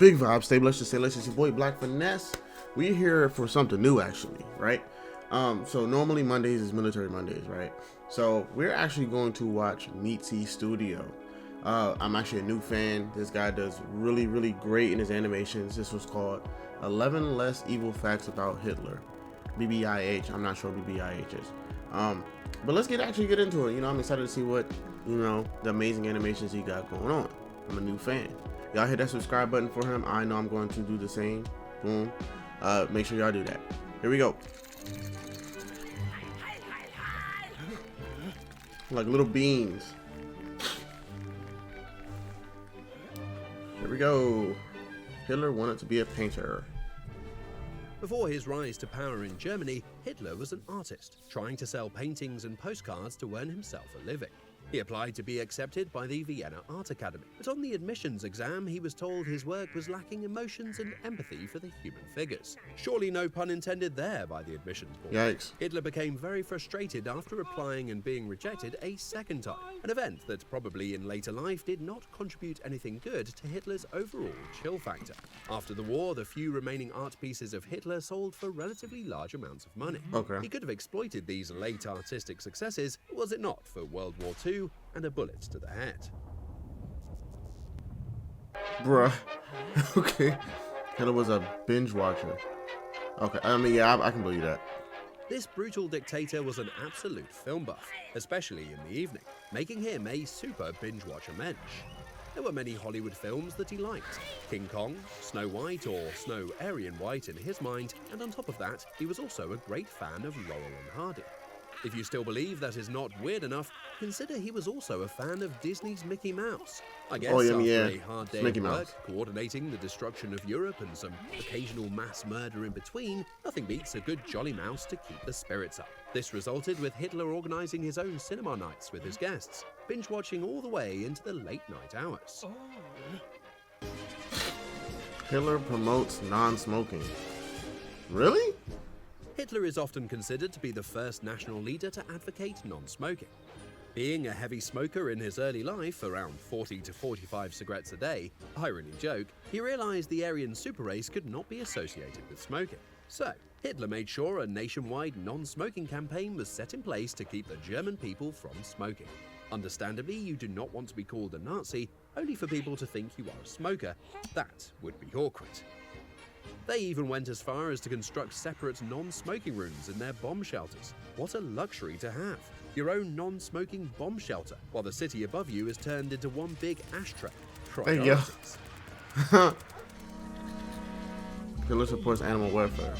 Big vibe, stay blessed to say less. It's your boy Black Finesse. We're here for something new, actually, right? So normally Mondays is Military Mondays, right? So we're actually going to watch mitsistudio. I'm actually a new fan. This guy does really, really great in his animations. This was called 11 Less Evil Facts About Hitler. BBIH. I'm not sure what BBIH is. But let's actually get into it. I'm excited to see what, the amazing animations he got going on. I'm a new fan. Y'all hit that subscribe button for him. I know I'm going to do the same. Boom. Make sure y'all do that. Here we go. Like little beans. Here we go. Hitler wanted to be a painter. Before his rise to power in Germany, Hitler was an artist, trying to sell paintings and postcards to earn himself a living. He applied to be accepted by the Vienna Art Academy, but on the admissions exam he was told his work was lacking emotions and empathy for the human figures. Surely no pun intended there by the admissions board. Yikes. Hitler became very frustrated after applying and being rejected a second time, an event that probably in later life did not contribute anything good to Hitler's overall chill factor. After the war, the few remaining art pieces of Hitler sold for relatively large amounts of money. Okay. He could have exploited these late artistic successes, was it not for World War II and a bullet to the head. Bruh. Okay. Hitler was a binge watcher. Okay. I mean, yeah, I can believe that. This brutal dictator was an absolute film buff, especially in the evening, making him a super binge watcher mensch. There were many Hollywood films that he liked. King Kong, Snow White, or Snow Aryan White in his mind, and on top of that, he was also a great fan of Laurel and Hardy. If you still believe that is not weird enough, consider he was also a fan of Disney's Mickey Mouse. I guess after a hard day of work, coordinating the destruction of Europe and some occasional mass murder in between, nothing beats a good jolly mouse to keep the spirits up. This resulted with Hitler organizing his own cinema nights with his guests, binge-watching all the way into the late-night hours. Hitler promotes non-smoking. Really? Hitler is often considered to be the first national leader to advocate non-smoking. Being a heavy smoker in his early life, around 40 to 45 cigarettes a day, irony joke, he realized the Aryan super race could not be associated with smoking. So, Hitler made sure a nationwide non-smoking campaign was set in place to keep the German people from smoking. Understandably, you do not want to be called a Nazi, only for people to think you are a smoker. That would be awkward. They even went as far as to construct separate non-smoking rooms in their bomb shelters. What a luxury to have! Your own non-smoking bomb shelter, while the city above you is turned into one big ashtray. Priorities. Hitler supports animal welfare.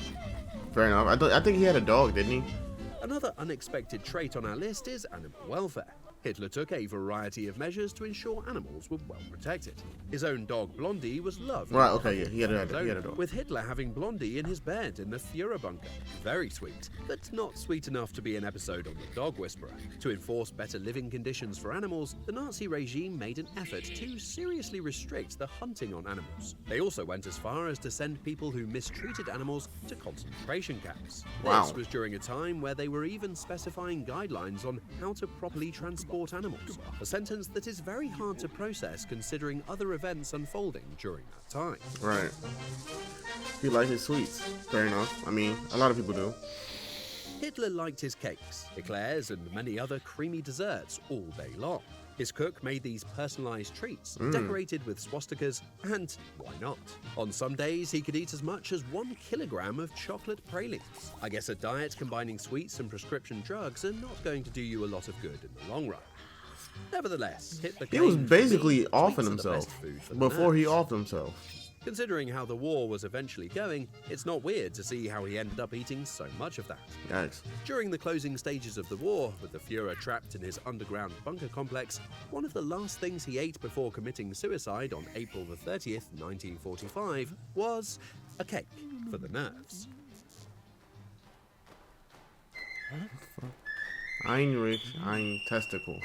Fair enough. I think he had a dog, didn't he? Another unexpected trait on our list is animal welfare. Hitler took a variety of measures to ensure animals were well protected. His own dog Blondie was loved. Right, okay, yeah, he had a dog. With Hitler having Blondie in his bed in the Führer bunker. Very sweet, but not sweet enough to be an episode on The Dog Whisperer. To enforce better living conditions for animals, the Nazi regime made an effort to seriously restrict the hunting on animals. They also went as far as to send people who mistreated animals to concentration camps. Wow. This was during a time where they were even specifying guidelines on how to properly transport animals, a sentence that is very hard to process considering other events unfolding during that time. Right. He liked his sweets. Fair enough. I mean, a lot of people do. Hitler liked his cakes, eclairs, and many other creamy desserts all day long. His cook made these personalized treats, decorated with swastikas, and why not? On some days, he could eat as much as 1 kilogram of chocolate pralines. I guess a diet combining sweets and prescription drugs are not going to do you a lot of good in the long run. Nevertheless, Hitler He was claimed basically sweets offing are the himself best food for the before he nerves. offed himself. Considering how the war was eventually going, it's not weird to see how he ended up eating so much of that. Yikes. During the closing stages of the war, with the Führer trapped in his underground bunker complex, one of the last things he ate before committing suicide on April the 30th, 1945, was a cake for the nerves. Heinrich ein Testicle.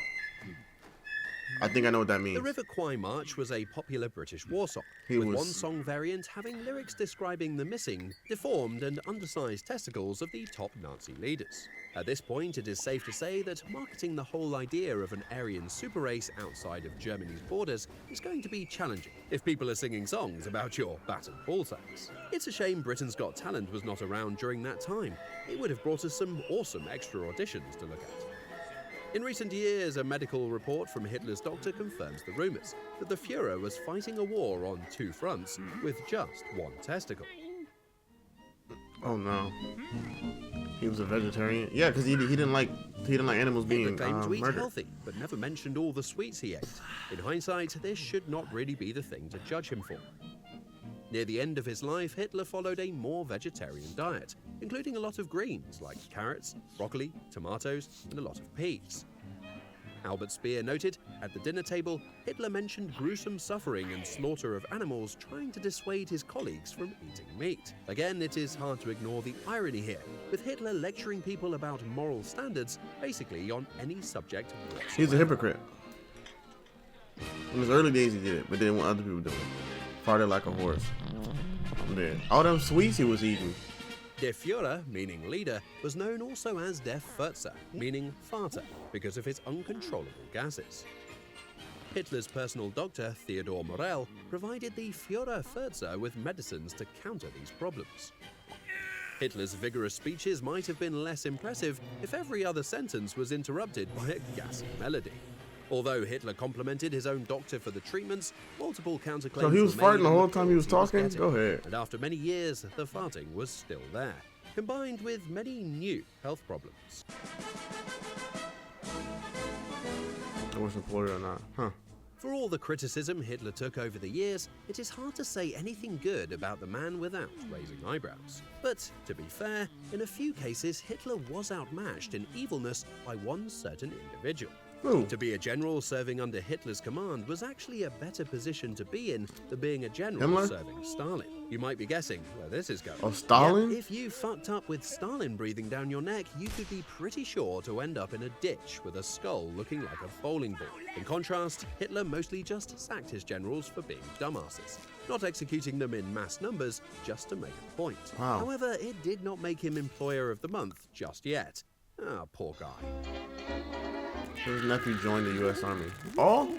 I think I know what that The means. River Kwai March was a popular British war song, He with was- one song variant having lyrics describing the missing, deformed and undersized testicles of the top Nazi leaders. At this point, it is safe to say that marketing the whole idea of an Aryan super race outside of Germany's borders is going to be challenging if people are singing songs about your battered ball sacks. It's a shame Britain's Got Talent was not around during that time. It would have brought us some awesome extra auditions to look at. In recent years, a medical report from Hitler's doctor confirms the rumours that the Führer was fighting a war on two fronts with just one testicle. Oh no. He was a vegetarian. Yeah, because he didn't like animals being Hitler claimed to eat murdered. healthy, but never mentioned all the sweets he ate. In hindsight, this should not really be the thing to judge him for. Near the end of his life, Hitler followed a more vegetarian diet, including a lot of greens like carrots, broccoli, tomatoes, and a lot of peas. Albert Speer noted, at the dinner table, Hitler mentioned gruesome suffering and slaughter of animals trying to dissuade his colleagues from eating meat. Again, it is hard to ignore the irony here, with Hitler lecturing people about moral standards basically on any subject whatsoever. He's a hypocrite. In his early days he did it, but then when other people do it, farted like a horse. Then all them sweets he was eating. Der Führer, meaning leader, was known also as Der Furzer, meaning farter, because of his uncontrollable gases. Hitler's personal doctor, Theodor Morell, provided the Führer Furzer with medicines to counter these problems. Hitler's vigorous speeches might have been less impressive if every other sentence was interrupted by a gassy melody. Although Hitler complimented his own doctor for the treatments, multiple counterclaims So he was were made farting the on whole the time he was quality talking? getting. Go ahead. And after many years, the farting was still there, combined with many new health problems. I was employed or not. Huh. For all the criticism Hitler took over the years, it is hard to say anything good about the man without raising eyebrows. But, to be fair, in a few cases Hitler was outmatched in evilness by one certain individual. Ooh. To be a general serving under Hitler's command was actually a better position to be in than being a general Himmler? serving Stalin. You might be guessing where this is going. Oh, Stalin? Yeah, if you fucked up with Stalin breathing down your neck, you could be pretty sure to end up in a ditch with a skull looking like a bowling ball. In contrast, Hitler mostly just sacked his generals for being dumbasses, not executing them in mass numbers just to make a point. Wow. However, it did not make him Employer of the Month just yet. Ah, poor guy. His nephew joined the U.S. Army. Oh?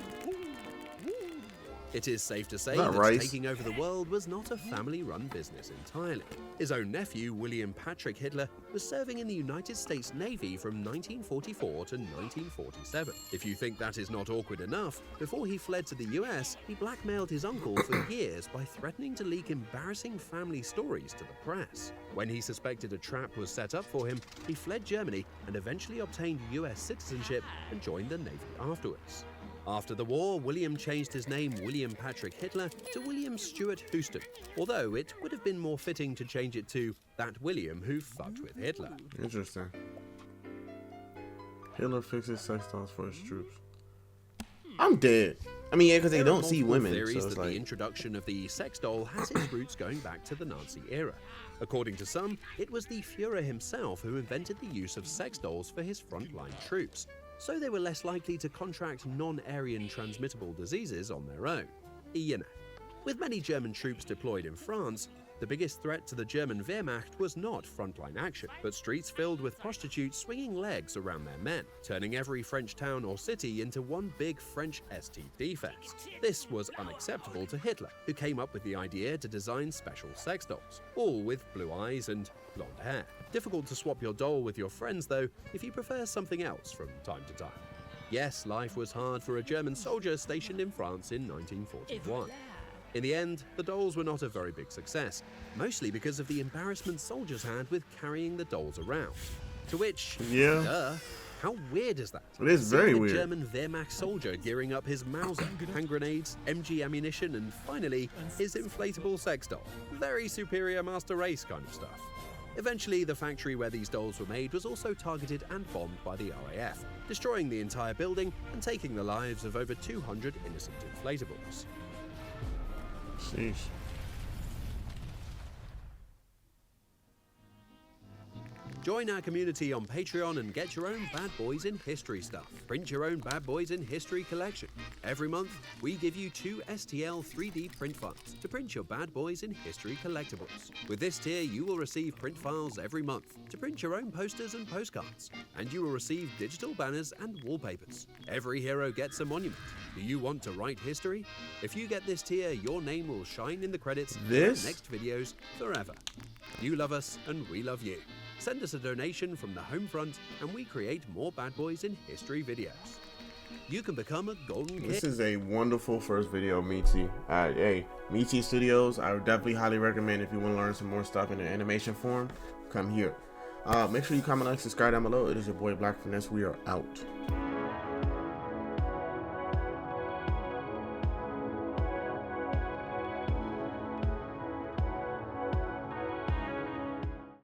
It is safe to say Is that that rice? taking over the world was not a family-run business entirely. His own nephew, William Patrick Hitler, was serving in the United States Navy from 1944 to 1947. If you think that is not awkward enough, before he fled to the US, he blackmailed his uncle for years by threatening to leak embarrassing family stories to the press. When he suspected a trap was set up for him, he fled Germany and eventually obtained US citizenship and joined the Navy afterwards. After the war, William changed his name William Patrick Hitler to William Stuart Houston, although it would have been more fitting to change it to that William who fucked with Hitler. Interesting. Hitler fixes sex dolls for his troops. I'm dead. I mean, yeah, because they There are don't see multiple women, theories so it's that the like... introduction of the sex doll has its roots going back to the Nazi era. According to some, it was the Führer himself who invented the use of sex dolls for his frontline troops, so they were less likely to contract non-Aryan transmittable diseases on their own. You know, with many German troops deployed in France, the biggest threat to the German Wehrmacht was not frontline action, but streets filled with prostitutes swinging legs around their men, turning every French town or city into one big French STD fest. This was unacceptable to Hitler, who came up with the idea to design special sex dolls, all with blue eyes and blonde hair. Difficult to swap your doll with your friends, though, if you prefer something else from time to time. Yes, life was hard for a German soldier stationed in France in 1941. In the end, the dolls were not a very big success, mostly because of the embarrassment soldiers had with carrying the dolls around. To which, Yeah. duh, how weird is that? It is very Seeing a weird. German Wehrmacht soldier gearing up his Mauser, hand grenades, MG ammunition, and finally, his inflatable sex doll. Very superior master race kind of stuff. Eventually, the factory where these dolls were made was also targeted and bombed by the RAF, destroying the entire building and taking the lives of over 200 innocent inflatables. Sheesh. Join our community on Patreon and get your own Bad Boys in History stuff. Print your own Bad Boys in History collection. Every month, we give you 2 STL 3D print files to print your Bad Boys in History collectibles. With this tier, you will receive print files every month to print your own posters and postcards, and you will receive digital banners and wallpapers. Every hero gets a monument. Do you want to write history? If you get this tier, your name will shine in the credits of our next videos forever. You love us and we love you. Send us a donation from the home front and we create more Bad Boys in History videos. You can become a golden kid. This is a wonderful first video, Mitsi. Hey, Mitsi Studios, I would definitely highly recommend if you want to learn some more stuff in the animation form, come here. Make sure you comment, like, subscribe down below. It is your boy Black Finesse. We are out.